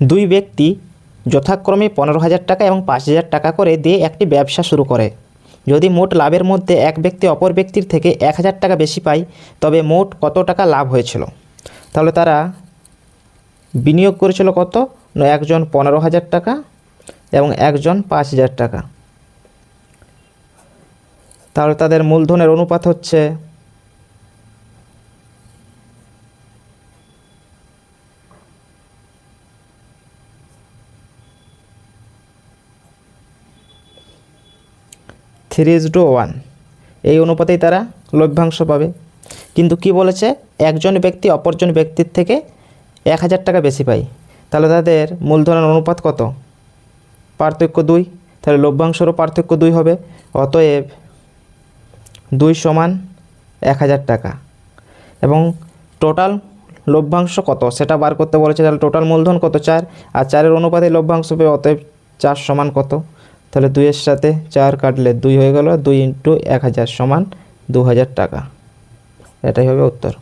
দুই ব্যক্তি যথাক্রমে 15,000 টাকা এবং 5,000 টাকা করে দিয়ে একটি ব্যবসা শুরু করে। যদি মোট লাভের মধ্যে এক ব্যক্তি অপর ব্যক্তির থেকে 1,000 টাকা বেশি পায়, তবে মোট কত টাকা লাভ হয়েছিল? তাহলে তারা বিনিয়োগ করেছিল কত না, একজন 15,000 টাকা এবং একজন 5,000 টাকা। তাহলে তাদের মূলধনের অনুপাত হচ্ছে 3:1। এই অনুপাতেই তারা লভ্যাংশ পাবে। কিন্তু কি বলেছে, একজন ব্যক্তি অপরজন ব্যক্তির থেকে 1,000 টাকা বেশি পায়, তাহলে তাদের মূলধনের অনুপাত কত? পার্থক্য 2। তাহলে লভ্যাংশেরও পার্থক্য 2 হবে। অতএব 2 সমান 1,000 টাকা। এবং টোটাল লভ্যাংশ কত সেটা বার করতে বলেছে। তাহলে টোটাল মূলধন কত? 4, আর 4-এর অনুপাতে লভ্যাংশ হবে। অতএব 4 সমান কত? তাহলে 2-এর সাথে 4 কাটলে 2 হয়ে গেল। 2 × 1,000 সমান 2,000 টাকা। এটাই হবে উত্তর।